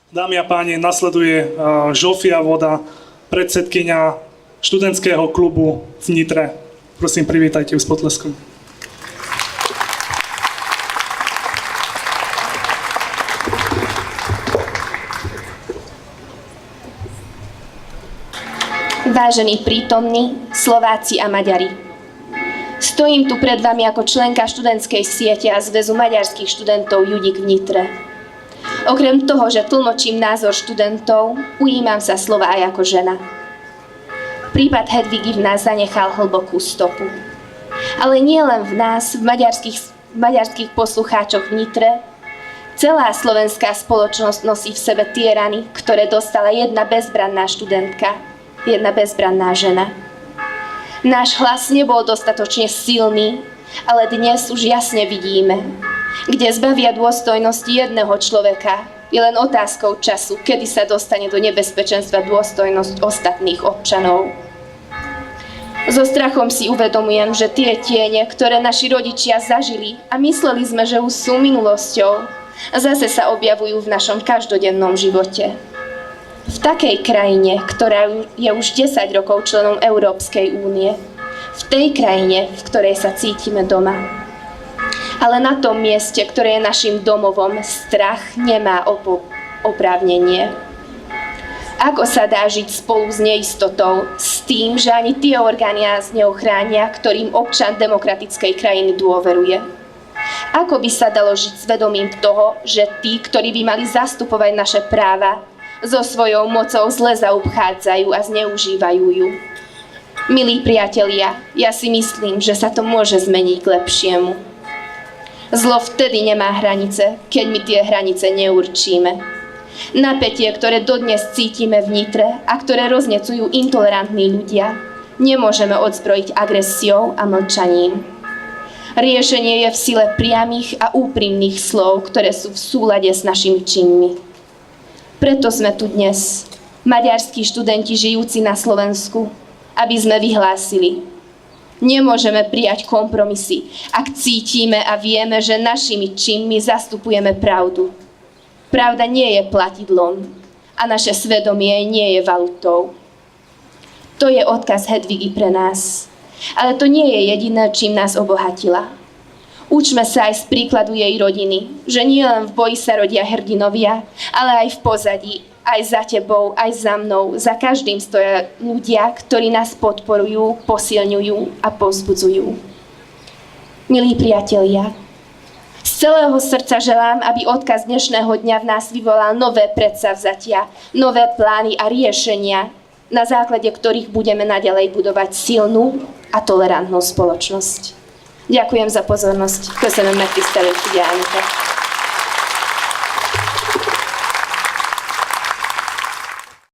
Dámy a páni, nasleduje Žofia Voda, predsedkyňa študentského klubu v Nitre. Prosím, privítajte ju s potleskom. Vážení prítomní, Slováci a Maďari. Stojím tu pred vami ako členka študentskej siete a Zväzu maďarských študentov Judik v Nitre. Okrem toho, že tlmočím názor študentov, ujímam sa slova aj ako žena. Prípad Hedvigy v nás zanechal hlbokú stopu. Ale nie len v nás, v maďarských poslucháčoch v Nitre, celá slovenská spoločnosť nosí v sebe tie rany, ktoré dostala jedna bezbranná študentka, jedna bezbranná žena. Náš hlas nebol dostatočne silný, ale dnes už jasne vidíme, kde zbavia dôstojnosti jedného človeka, je len otázkou času, kedy sa dostane do nebezpečenstva dôstojnosť ostatných občanov. So strachom si uvedomujem, že tie tiene, ktoré naši rodičia zažili a mysleli sme, že už sú minulosťou, zase sa objavujú v našom každodennom živote. V takej krajine, ktorá je už 10 rokov členom Európskej únie, v tej krajine, v ktorej sa cítime doma. Ale na tom mieste, ktoré je našim domovom, strach nemá oprávnenie. Ako sa dá žiť spolu s neistotou, s tým, že ani tie orgány nás neochránia, ktorým občan demokratickej krajiny dôveruje? Ako by sa dalo žiť s vedomím toho, že tí, ktorí by mali zastupovať naše práva, so svojou mocou zle zaobchádzajú a zneužívajú ju? Milí priatelia, ja si myslím, že sa to môže zmeniť k lepšiemu. Zlo vtedy nemá hranice, keď my tie hranice neurčíme. Napätie, ktoré dodnes cítime v Nitre a ktoré roznecujú intolerantní ľudia, nemôžeme odzbrojiť agresiou a mlčaním. Riešenie je v sile priamych a úprimných slov, ktoré sú v súlade s našimi činmi. Preto sme tu dnes, maďarskí študenti žijúci na Slovensku, aby sme vyhlásili: nemôžeme prijať kompromisy, ak cítime a vieme, že našimi činmi zastupujeme pravdu. Pravda nie je platidlom a naše svedomie nie je valutou. To je odkaz Hedvigy pre nás, ale to nie je jediné, čím nás obohatila. Učme sa aj z príkladu jej rodiny, že nie len v boji sa rodia hrdinovia, ale aj v pozadí, aj za tebou, aj za mnou, za každým stoja ľudia, ktorí nás podporujú, posilňujú a povzbudzujú. Milí priatelia, z celého srdca želám, aby odkaz dnešného dňa v nás vyvolal nové predsavzatia, nové plány a riešenia, na základe ktorých budeme naďalej budovať silnú a tolerantnú spoločnosť. Ďakujem za pozornosť. Köszönöm megtisztelő figyelmüket.